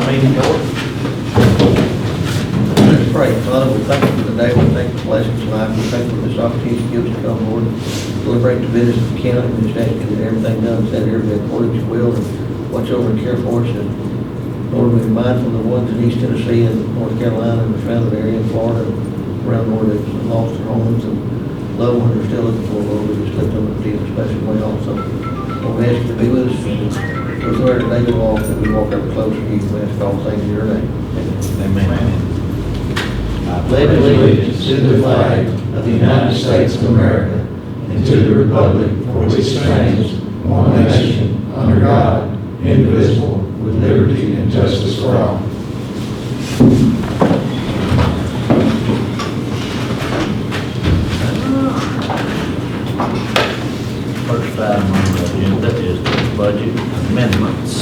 meeting to order. Let's pray. Father, we thank you for the day. We thank you for blessings of life. We thank you for this opportunity to give us to come, Lord, and deliberate the business of the county. We just ask you that everything done, said, everything according to your will, and watch over and care for us. And Lord, we're mindful of the ones in East Tennessee and North Carolina and the surrounding area, and Florida, and around, Lord, that's lost their homes and loved ones are still looking for, Lord. We just lift them up to you in a special way also. Lord, we ask you to be with us. Those who are today to walk, that we walk ever closer to you. We ask all things in your name. Amen. I pledge allegiance to the flag of the United States of America and to the republic for which it stands, one nation, under God, indivisible, with liberty and justice for all. First item on the agenda is the budget amendments.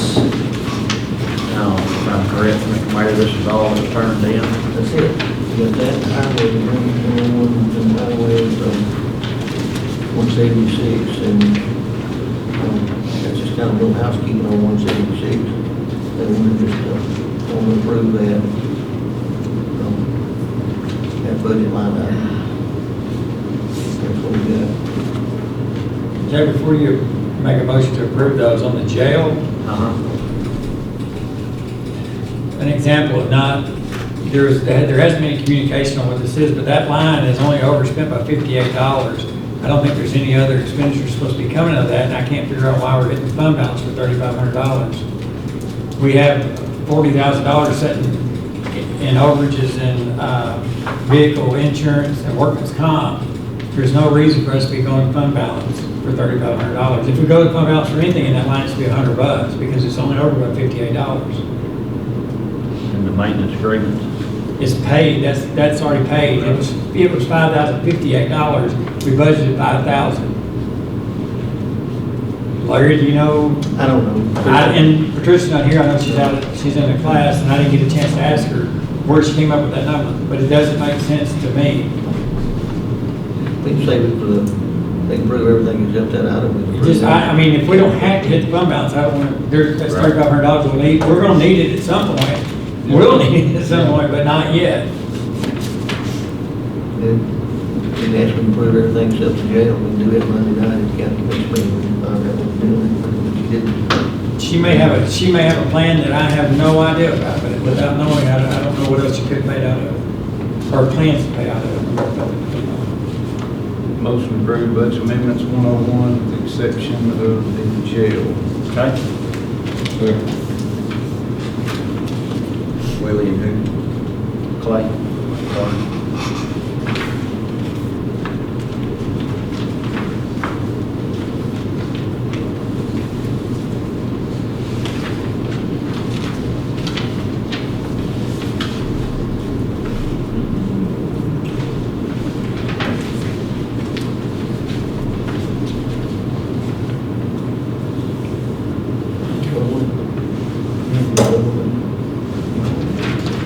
Now, if I'm correct, Mr. Mayor, this is all that's turned in. That's it. You got that highway, and highway, 176, and that's just kind of a little housekeeping on 176. And we're just going to approve that budget line item. That's what we got. Jay, before you make a motion to approve those on the jail, an example of not, there hasn't been any communication on what this is, but that line is only overspent by $58. I don't think there's any other expenditures supposed to be coming out of that, and I can't figure out why we're hitting the fund balance for $3,500. We have $40,000 sitting in overages and vehicle insurance and workman's comp. There's no reason for us to be going fund balance for $3,500. If we go to fund balance for anything in that line, it should be $100 because it's only over by $58. And the maintenance agreement. It's paid, that's already paid. It was $5,058, we budgeted $5,000. Larry, do you know? I don't know. And Patricia's not here, I know she's in a class, and I didn't get a chance to ask her where she came up with that number, but it doesn't make sense to me. We can save it for they can prove everything is up that item. We can prove Just, it. I mean, if we don't have to hit the fund balance, I don't want to, that's Right. $3,500 we'll need, we're gonna need it at some point. We'll need it at some point, but not yet. And ask them to prove everything except the jail. We can do it Monday night at the county commission meeting. We can find out what we're doing. She didn't. She may have a plan that I have no idea about, but without knowing, I don't know what else you could pay out of, or plans to pay out of. Motion to approve budget amendments 101 with the exception of the jail. Okay? Willie and who? Clay?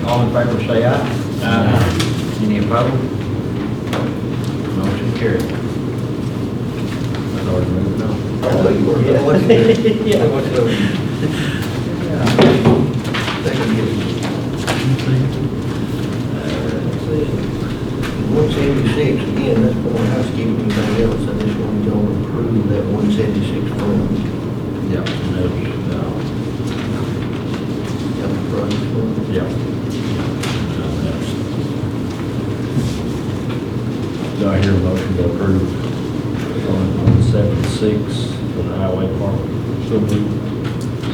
All in favor, say aye. Aye. Any opposed? Motion carried. I've already moved on. I know you were. I want you to. Yeah. I want you to. They can get it. 176, again, that's more housekeeping than anything else. I just want y'all to approve that 176 fund. Yeah, and it was, County project fund. yeah. Do I hear a motion to approve on 176 for the highway department? So moved.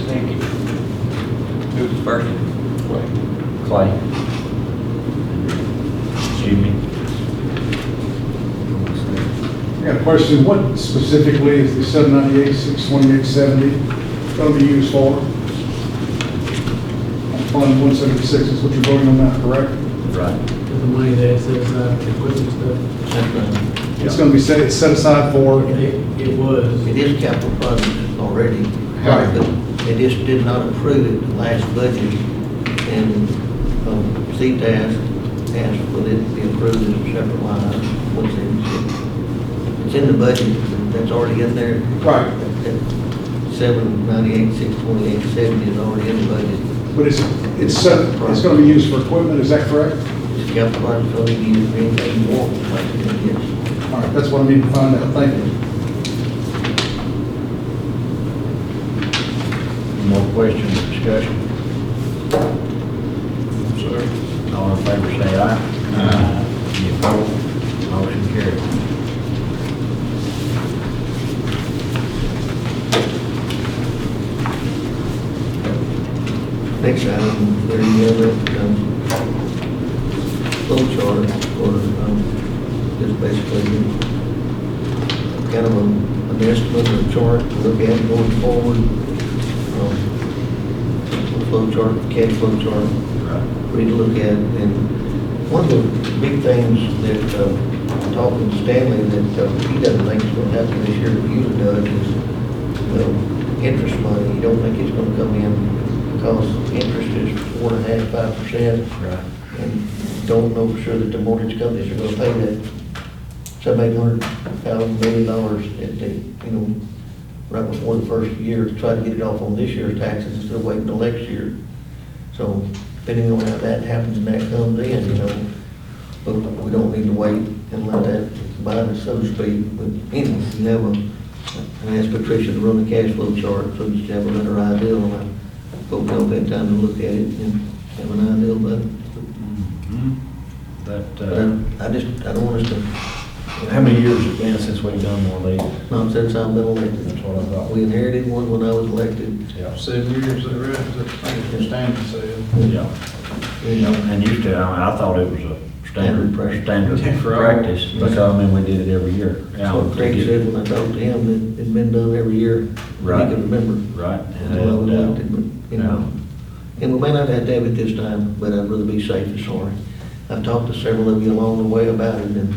Second. Who's first? Clay. Jimmy. I got a question. What specifically is the 798, 62870 going to be used for? Fund 176 is what you're voting on now, correct? Right. The money that set aside for equipment stuff, That's right. It's going to be set aside for, it was. It is capital funds already, Right. but they just did not approve it the last budget. And CTAS asked for it to be approved as a separate line item, 176. It's in the budget, that's already in there. right. That 798, 628, 70 is already in the budget. But it's gonna be used for equipment, is that correct? It's got the funds, so you use it for anything you want, yes. All right, that's what I need to find out, thank you. More questions or discussion? All in favor say aye. Any opposed? Motion carried. Next item, there you have it, flow chart for, just basically kind of an estimate or chart to look at going forward. Flow chart, cash flow chart, for you to look at. And one of the big things that, talking to Stanley, that he doesn't think is going to happen this year, but usually does, is interest money. You don't think it's going to come in because interest is 4.5%, 5%. Right. And don't know for sure that the mortgage companies are gonna pay that $700,000, $800,000 million at the, right before the first year to try to get it off on this year's taxes instead of waiting till next year. So depending on how that happens and that comes in, but we don't need to wait and let that bind us, so to speak. But anyway, you have and ask Patricia to run the cash flow chart, so just have a better idea on it. Hope we all had time to look at it and have an idea about it. That, I don't want us to. how many years has it been since we've done one of these? Not since I've been elected. That's what I thought. We inherited one when I was elected. Yeah. 7 years, is that right? Is that the standard said? Yeah. And used to, I thought it was a Standard practice. standard Yeah, for all. practice, because, we did it every year. That's what Craig said when I talked to him, that it'd been done every year. Right. He could remember. Right. Until I was elected, but, And we may not have to have it this time, but I'd rather be safe than sorry. I've talked to several of you along the way about it, and,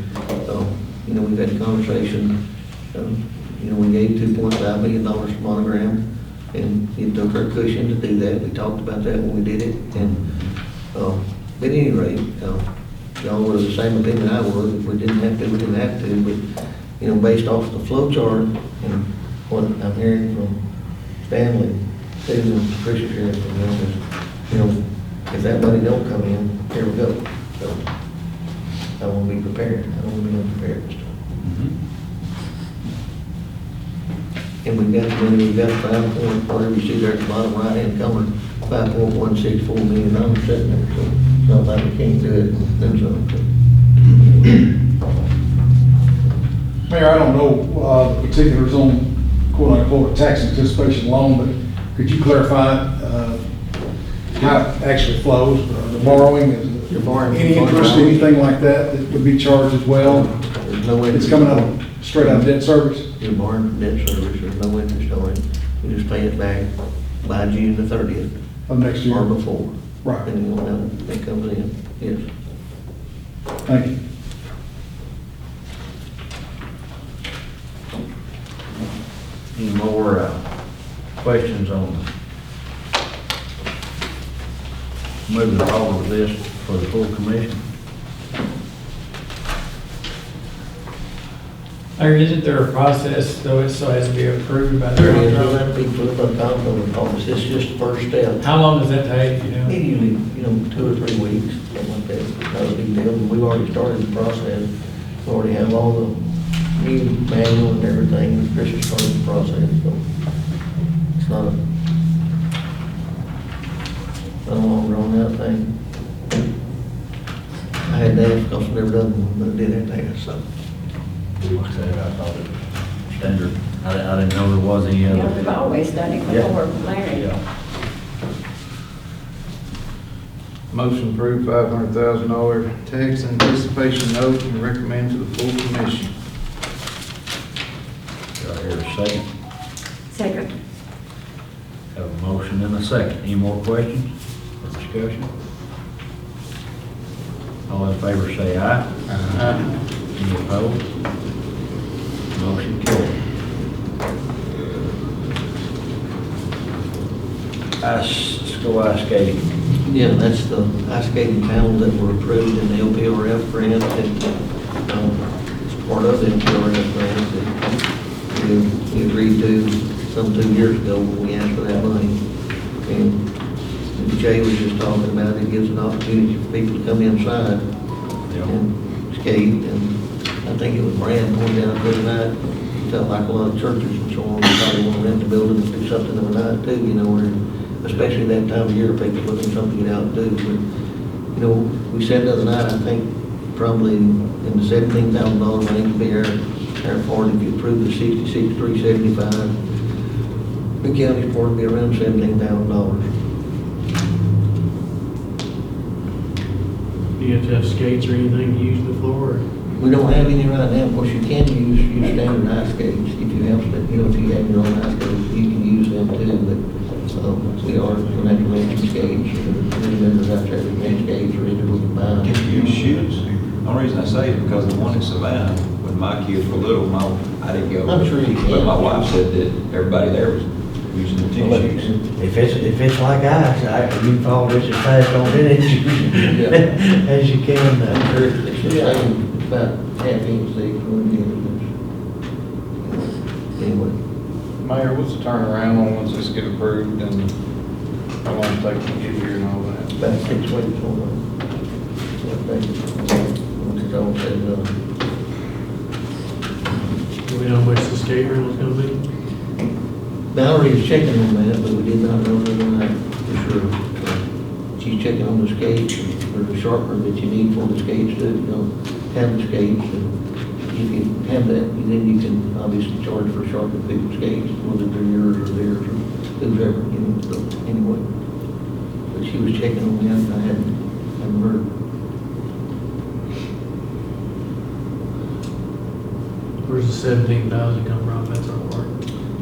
we've had a conversation. We gave $2.5 million to Monogram, and it took our cushion to do that. We talked about that when we did it, and, at any rate, y'all were of the same opinion I was. If we didn't have to, we didn't have to, but, based off the flow chart and what I'm hearing from Stanley, Stephen, and Patricia hearing from them is, if that money don't come in, here we go. So I want to be prepared. I don't want to be unprepared this time. And we've got the money, we've got 5 point, whatever you see there at the bottom right hand corner, $5.164 million sitting there. So it's not like we can't do it. Then something. Mayor, I don't know the particulars on quote unquote tax anticipation loan, but could you clarify how it actually flows? The borrowing, is You're borrowing any from interest, fund anything like that that would be charged as well? There's no interest. It's coming out straight out of debt service? You're borrowing from debt service. There's no interest on it. You just pay it back by June the 30th Of next year? or before. Right. Depending on how it comes in. Yes. Thank you. Any more questions on moving forward with this for the full commission? Larry, isn't there a process, though it still has to be approved by the There it is. We'll comptroller? have to be put up on comptroller's office. It's just the first step. How long does that take, It usually, 2 or 3 weeks, something like that. It's not a big deal. And we've already started the process. We already have all the new manual and everything. Chris has started the process, so it's not a long drawn out thing. I had to ask because I've never done one, but I did have to ask, so. Like I said, I thought it was standard. I didn't know there was any Yeah, other. we've always done it before, Larry. Yeah. Motion approved, $500,000 tax anticipation note and recommend to the full commission. Do I hear a second? Second. Have a motion and a second. Any more questions or discussion? All in favor say aye. Any opposed? Motion carried. Go ice skating. Yeah, that's the ice skating panels that were approved in the LPRF grant, and it's part of the LPRF grant that we agreed to some 2 years ago when we asked for that money. And Jay was just talking about, it gives an opportunity for people to come inside and skate, and I think it was Brand going down the other night, he felt like a lot of churches and so on, probably want to rent the building and do something of a night too, you know, where, especially that time of year, people looking something to get out and do, but, you know, we said the other night, I think probably in the $17,000 range would be our part if you approve the 6375. The county's part would be around $17,000. Do you have to have skates or anything to use the floor? Or? We don't have any right now, of course, you can use standard ice skates, if you have, you know, if you have your own ice skates, you can use them too, but, we are going to have to rent some skates, there's members out there that rent skates, or either we can buy them. Get to use shoes. The only reason I say it is because the one in Savannah, when my kids were little, I didn't go. I'm sure you can. But my wife said that everybody there was using the tennis shoes. If it's like ice, you can fall just as fast on it as you can. It's the same, about half-inch thick, anyway. Mayor, what's the turnaround on once this get approved and how long it take to get here and all that? About 6 weeks on that. I think, once it's all said and done. Do we know how much the skate rental's gonna be? Valerie's checking on that, but we did not know that for sure. So she's checking on the skates, or the sharpener that you need for the skates, to, you know, have the skates, and if you have that, then you can obviously charge for sharpening people's skates, whether they're yours or theirs, or whoever, you know, so anyway. But she was checking on that, and I hadn't heard. Where's the 17,000 come from? That's our part.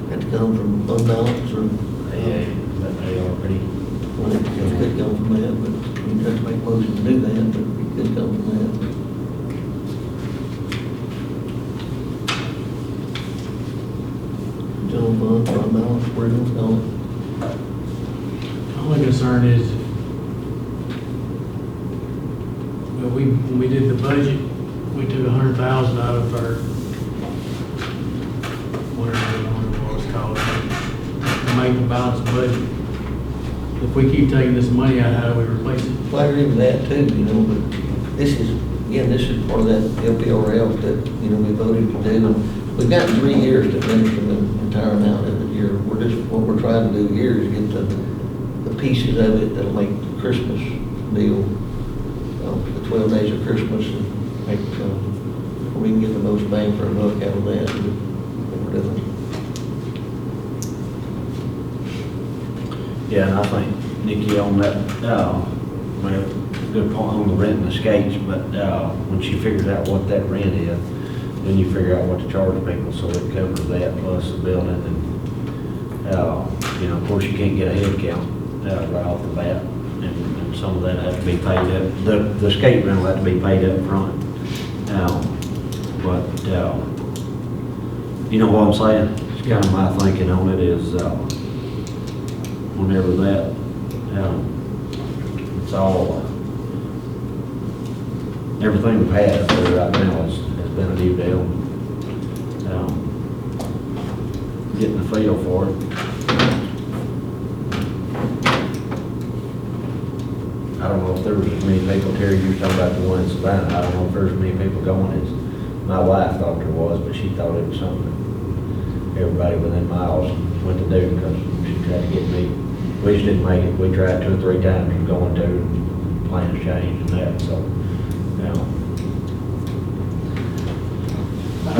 Had to come from fund balance, or, Yeah, but they are pretty. well, it could come from that, but we have to make a motion to do that, but it could come from that. General fund balance, where it's going. My only concern is, well, when we did the budget, we took 100,000 out of our, whatever it's called, to make the balanced budget. If we keep taking this money out, how do we replace it? Well, I agree with that too, you know, but this is, again, this is part of that LPRF that, you know, we voted to do. And we've got 3 years to finish the entire amount of the year. What we're trying to do here is get the pieces of it that'll make the Christmas deal, the 12 days of Christmas, and make, we can get the most bang for a buck out of that, what we're doing. Yeah, and I think, Nikki, on that, well, good point on the renting the skates, but when she figures out what that rent is, then you figure out what to charge people, so it covers that plus the building, and, you know, of course, you can't get a head count right off the bat, and some of that has to be paid up, the skate rental has to be paid up front. But, you know what I'm saying? It's kind of my thinking on it is, whenever that, it's all, everything we've had up there right now has been a new deal. Getting the feel for it. I don't know if there was as many people, Terry, you were talking about the one in Savannah, I don't know if there's as many people going as my wife thought there was, but she thought it was something that everybody within miles went to do, because she tried to get me. We just didn't make it. We tried 2 or 3 times and going to, and plans changed and that, so, I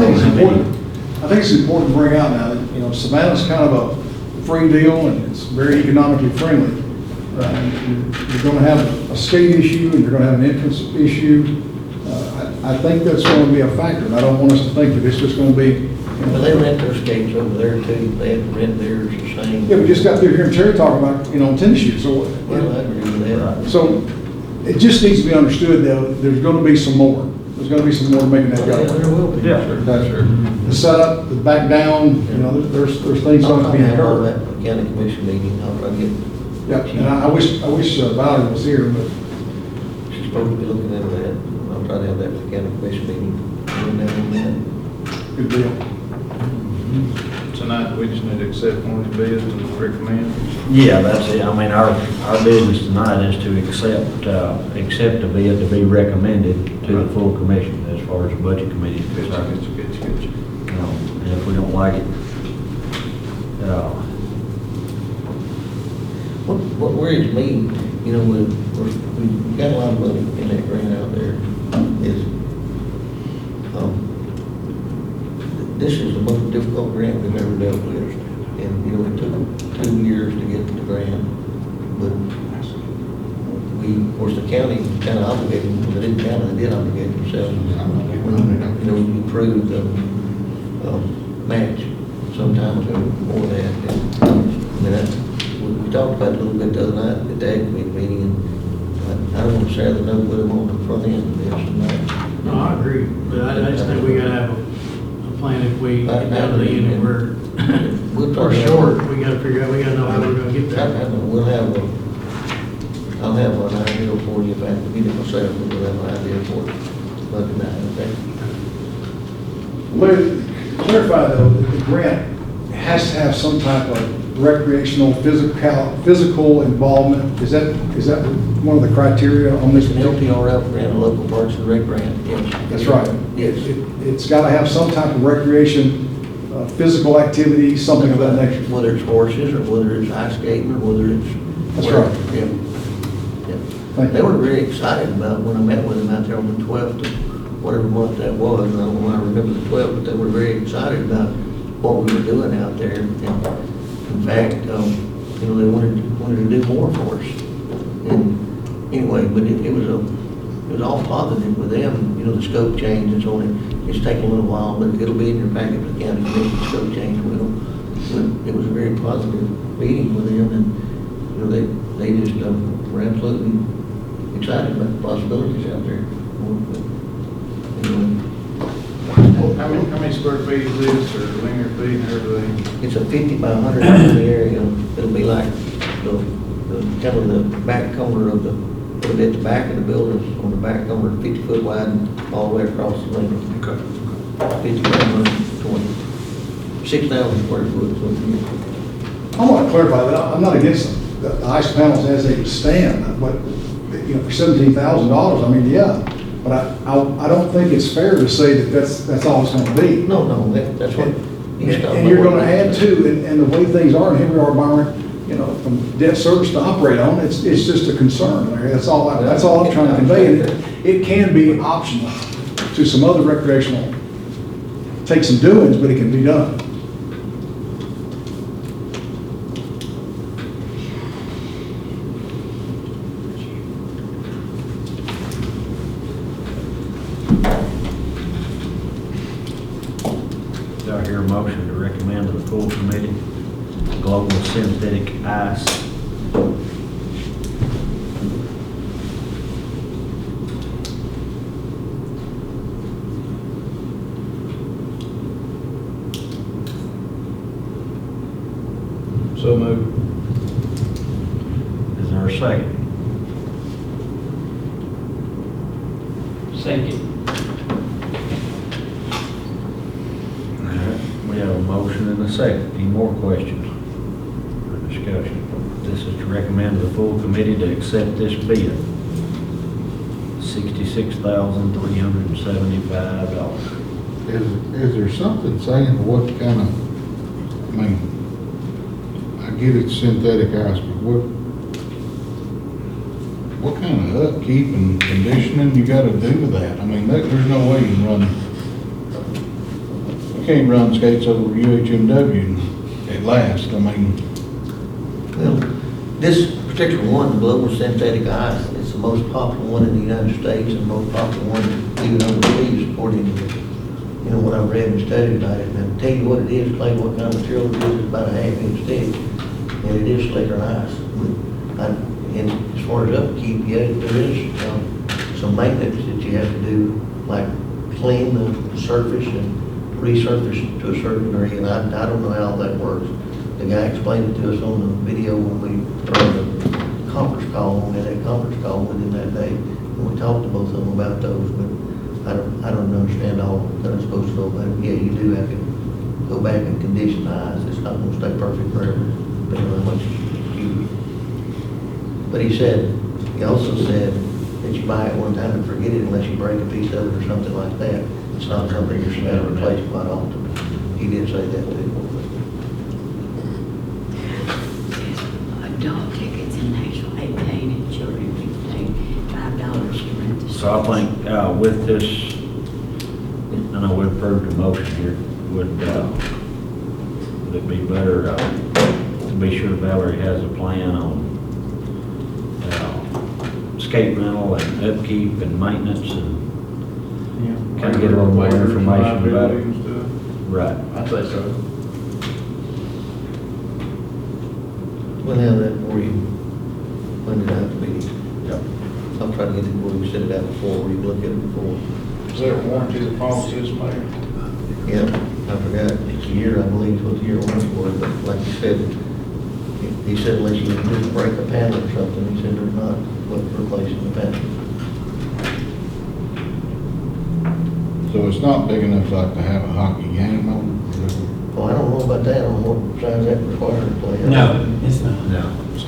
think it's important to bring out now that, you know, Savannah's kind of a free deal and it's very economically friendly. You're going to have a skate issue and you're going to have an entrance issue. I think that's going to be a factor, and I don't want us to think that it's just going to be. But they rent their skates over there too, they have to rent theirs the same. Yeah, we just got through here in Terry talking about, you know, tennis shoes, so. Well, I agree with that. So it just needs to be understood though, there's going to be some more. There's going to be some more making that Yeah, go. there will be. Yeah. That's the setup, the back down, you know, there's things I'll going to be have all incurred. that county commission meeting, I'll try to get. Yeah, and I wish Valerie was here, but She's supposed to be looking into that. I'll try to have that for the county commission meeting. And then on that. good deal. Tonight, we just need to accept one of these bids and recommend. Yeah, that's it. I mean, our business tonight is to accept a bid to be recommended to the full commission as far as the budget committee is concerned. And if we don't like it, What worries me, you know, we've got a lot of money in that grant out there, is, this is the most difficult grant we've ever dealt with. And, you know, it took 2 years to get the grant, but of course, the county kind of obligated, well, they didn't kind of, they did obligate themselves. When, you know, you approved the match sometime ago before that. And, I mean, we talked about it a little bit the other night at the ag committee meeting, and I don't want to share the note with them on the front end of this. No, I agree, but I just think we gotta have a plan if we get down to the end and we're short, we gotta figure out, we gotta know how we're gonna get there. I'll have an idea for you if I have to get it myself, but we'll have an idea for it. But, okay. Larry, clarify though, that the grant has to have some type of recreational, physical involvement. Is that one of the criteria on this? It's an LTRF grant, a local parks and rec grant, yes. That's right. Yes. It's got to have some type of recreation, physical activity, something of that nature. Whether it's horses, or whether it's ice skating, or whether it's. That's right. Yeah. Thank They you. were very excited about when I met with them out there on the 12th, of whatever month that was. I don't know why I remember the 12th, but they were very excited about what we were doing out there. And in fact, you know, they wanted to do more for us. And anyway, but it was all positive with them. You know, the scope change is it's taking a little while, but it'll be in your packet for the county commission. Scope change will. But it was a very positive meeting with them, and you know, they just were absolutely excited about the possibilities out there. Anyway. How many square feet is this, or linear feet, and everything? It's a 50 by 100 in the area. It'll be like the kind of the back corner of it'll be at the back of the building, on the back corner, 50 foot wide, and all the way across the length. Okay. 50 by 120. 6,000 square foot. I want to clarify that I'm not against the ice panels as they stand, but, you know, for $17,000, I mean, yeah. But I don't think it's fair to say that that's all it's going to be. No, that's what. And you're going to add to, and the way things are, and here we are, Byron, you know, from debt service to operate on, it's just a concern, Larry. That's all I'm trying to convey. And it can be optional to some other recreational, take some doings, but it can be done. do I hear a motion to recommend to the full committee Global Synthetic Ice? So moved. Is there a second? Second. All right, we have a motion and a second. Any more questions or discussion? This is to recommend to the full committee to accept this bid. $66,375. Is there something saying what kind of, I mean, I get it's synthetic ice, but what kind of upkeep and conditioning you gotta do with that? I mean, there's no way you can't run skates over UHMW and it lasts. I mean, Well, this particular one, the Global Synthetic Ice, it's the most popular one in the United States and the most popular one even overseas, according to, you know, what I've read and studied about it. And I'll tell you what it is, Clay, what kind of material it is, it's about a half-inch thick, and it is slicker ice. And as far as upkeep, yeah, there is some maintenance that you have to do, like clean the surface and resurface it to a certain degree, and I don't know how that works. The guy explained it to us on the video when or the conference call, when we had a conference call with him that day, and we talked to both of them about those, but I don't understand all that I'm supposed to know about it. Yeah, you do have to go back and condition the eyes. It's not gonna stay perfect forever, depending on how much you use. But he also said that you buy it one time and forget it unless you break a piece of it or something like that. It's not something you're supposed to replace quite often. He did say that too. Adult tickets in Nashville, 18, and children, 15, $5 to rent the. So I think, with this, I know we approved the motion here, would it be better, to be sure Valerie has a plan on, skate rental and upkeep and maintenance and kind of get a little more information about it? Right. I'd say so. We'll have that for you when it has to be. Yep. I'll try to get it before we set it out before, we look at it before. Is there a warranty that promises, Mayor? Yeah, I forgot, it's a year, I believe, was year one for it, but like you said, he said unless you just break a panel or something, he said there's not what replacing the panel. So it's not big enough like to have a hockey game on? Well, I don't know about that, I don't know what size that requires to play. No, it's not. No.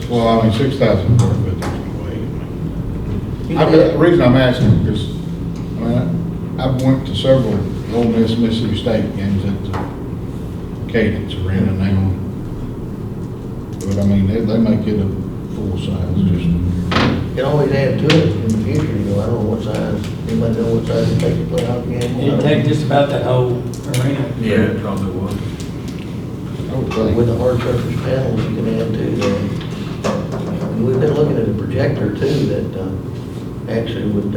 Well, I mean, 6,000 square foot, there's no way. You The reason I'm asking is, I mean, I've went to several Ole Miss, Mississippi State games at the Cadence Arena now. But I mean, they make it a full size, just. You can always add to it in the future, you know, I don't know what size, anybody know what size it takes to play a hockey game? It'd take just about that whole arena. Yeah, it probably would. With the hard surface panels, you can add to that. We've been looking at a projector too that actually would,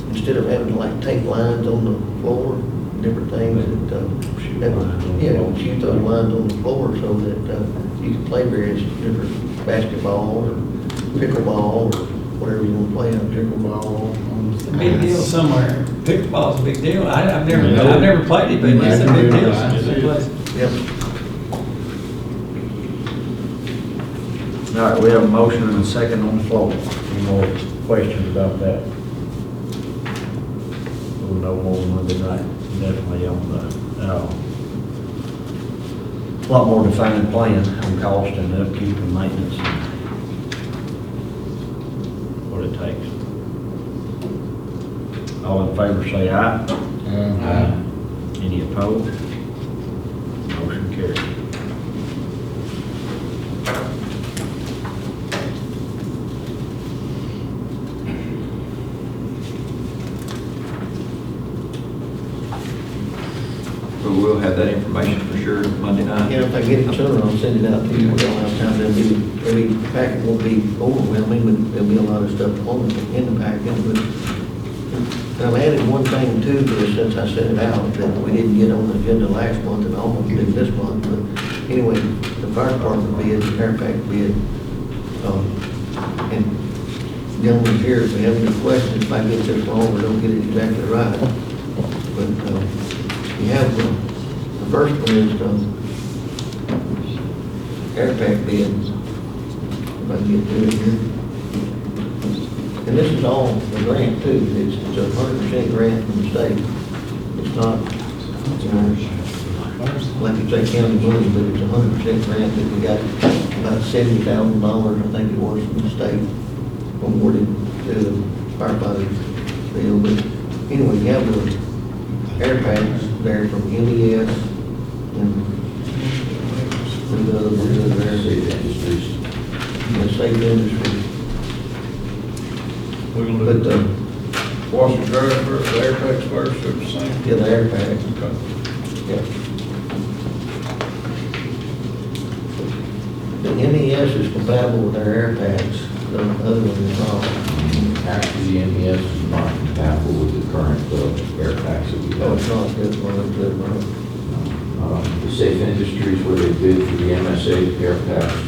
instead of having to like tape lines on the floor, different things that would shoot those lines on the floor so that you can play various different basketball or pickleball or whatever you want to play on pickleball. It's a big deal somewhere. Pickleball's a big deal. I've never played it, but it's a big deal. Someplace. Yep. All right, we have a motion and a second on the floor. Any more questions about that? We'll know more Monday night, definitely on the, a lot more defined plan on cost and upkeep and maintenance and what it takes. All in favor say aye. Any opposed? Motion carried. So we'll have that information for sure Monday night. Yeah, if I get it sooner, I'll send it out to you. We don't have time, every packet won't be overwhelming, but there'll be a lot of stuff on in the packet, but I've added one thing too to this since I sent it out that we didn't get on the agenda last month and almost did this month, but anyway, the fire department bid, the air pack bid, and gentlemen here, if we have any questions, if I get this wrong or don't get it exactly right, but, you have, the first one is, air pack bids. If I can get to it here. And this is all the grant too, it's a 100% grant from the state. It's not, you know, like you say county money, but it's 100% grant that we got about $70,000, I think it was, from the state awarded to the firefighters deal. But anyway, you have the air packs there from MES and the other ones that are there. The safe industry. We're gonna But, wash and dry first, the air packs first, they're the same. yeah, the air packs. Yeah. The MES is compatible with our air packs, the other one is not. Actually, the MES is not compatible with the current air packs that we Oh, it's have. not good, right? The Safe Industries, where they bid for the MSA air packs,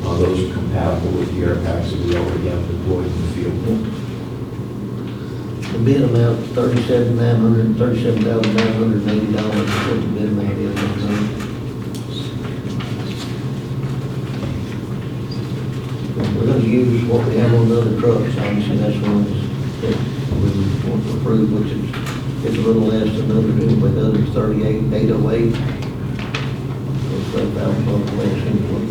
those are compatible with the air packs that we already have deployed in the field. The bid amount is $37,980, is what the bid amount is. We're gonna use what we have on the other trucks, obviously, that's one that we want to approve, which is, it's a little less than the other two, but the other's 38,808. both ways anyway.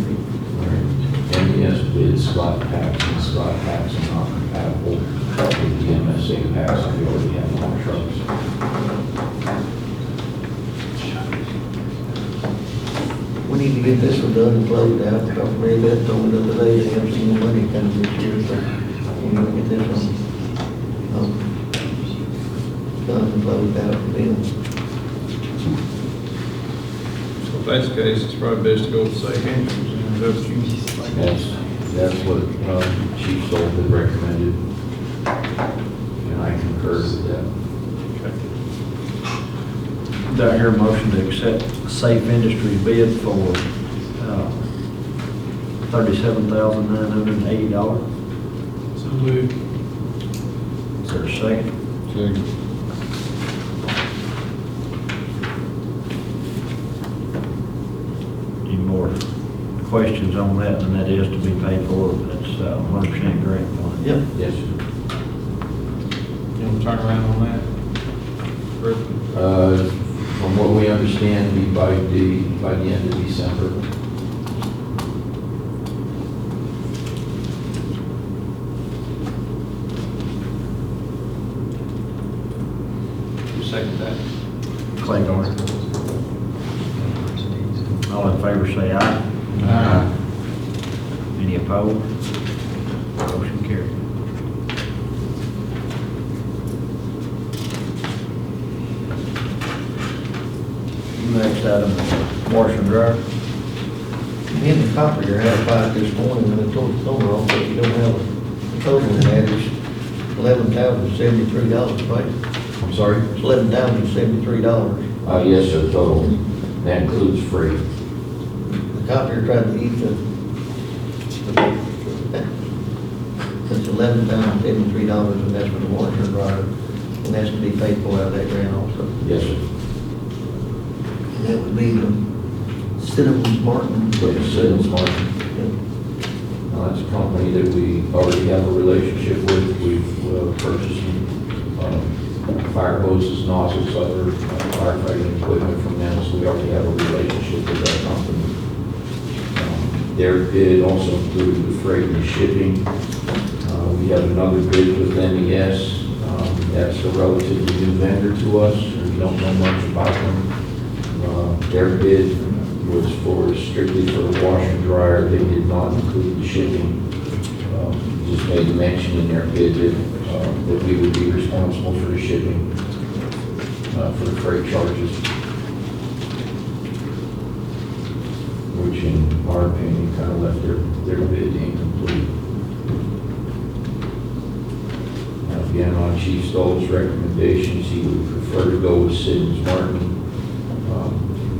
MES bid slot packs, and slot packs are not compatible with the MSA packs that we already have on our trucks. We need to get this one done and closed out. Dr. Mary Beth told me the other day they have some more money coming this year, so we need to get this one done and closed out for them. So if that's the case, it's probably best to go with safe entries, and that's what you think. That's what Chief Stoll had recommended, and I concur with that. Do I hear a motion to accept Safe Industries bid for $37,980? So moved. Is there a second? Second. Any more questions on that? And that is to be paid for, that's 100% grant fund. Yep. Yes, sir. You want to turn around on that? From what we understand, be by the end of December. You second that? Clay Garner. All in favor say aye. Aye. Any opposed? Motion carried. Next item, washer and dryer. Me and the copier had a fight this morning when I told the owner off, but you don't have a total in that, it's $11,073, right? I'm sorry? It's $11,073. Yes, sir, total. That includes freight. The copier tried to eat it's $11,073, and that's for the washer and dryer, and that's to be paid for out of that grant also. Yes, sir. And that would be the Siddons Martin. Siddons Martin. That's a company that we already have a relationship with. We've purchased fire hoses, nozzles, other firefighting equipment from them, so we already have a relationship with that company. Their bid also included the freight and shipping. We have another bid with MES. That's a relatively new vendor to us. We don't know much about them. Their bid was strictly for the washer and dryer. They did not include the shipping. Just made mention in their bid that we would be responsible for the shipping, for the freight charges, which in our opinion kind of left their bid incomplete. Now, again, on Chief Stoll's recommendations, he would prefer to go with Siddons Martin,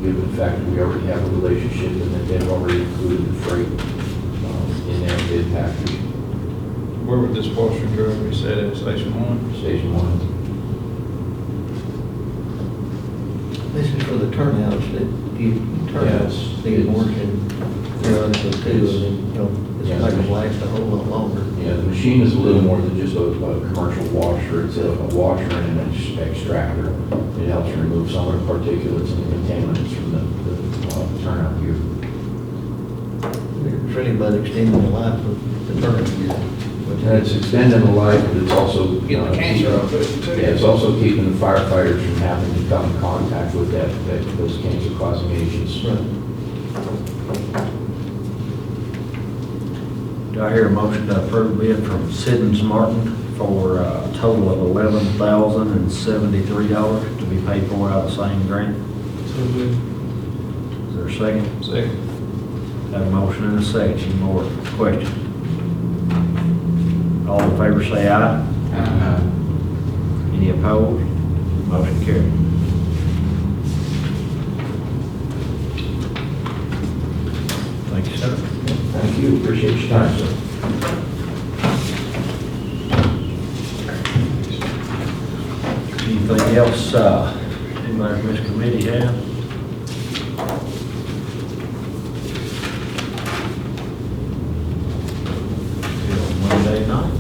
given the fact that we already have a relationship and that they've already included the freight in their bid package. Where would this washer and dryer be set at, Station 1? Station 1. This is for the turnouts that you turnouts need more than runs of two, and then, it's not gonna last a whole lot longer. Yeah, the machine is a little more than just a commercial washer. It's a washer and an extractor. It helps remove some of the particulates and the contaminants from the turnout gear. It's really about extending the life of the turnout gear. It's extending the life, but it's also, Getting the cancer off it, too. yeah, it's also keeping the firefighters from having to come in contact with those cancer-causing agents. Do I hear a motion to approve bid from Siddons Martin for a total of $11,073 to be paid for out of the same grant? So moved. Is there a second? Second. Have a motion and a second. Any more questions? All in favor say aye. Aye. Any opposed? Motion carried. Thank you, sir. Thank you, appreciate your time, sir. Anything else, anybody from this committee have? Monday night?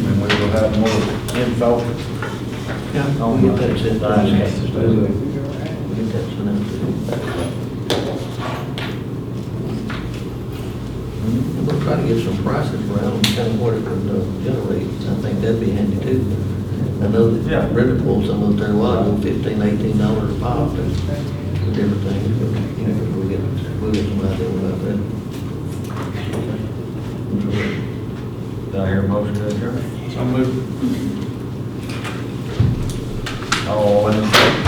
And we will have more info We'll get that set up. Ice skates. We'll get that set up too. And we'll try to get some prices around, kind of what it would generate. I think that'd be handy too. I know Yeah. that Brenda pulled some up there a while ago, $15, $18 a pop and different things. But, you know, we'll get some idea about that. Do I hear a motion to adjourn? So moved. All in favor?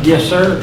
Yes, sir.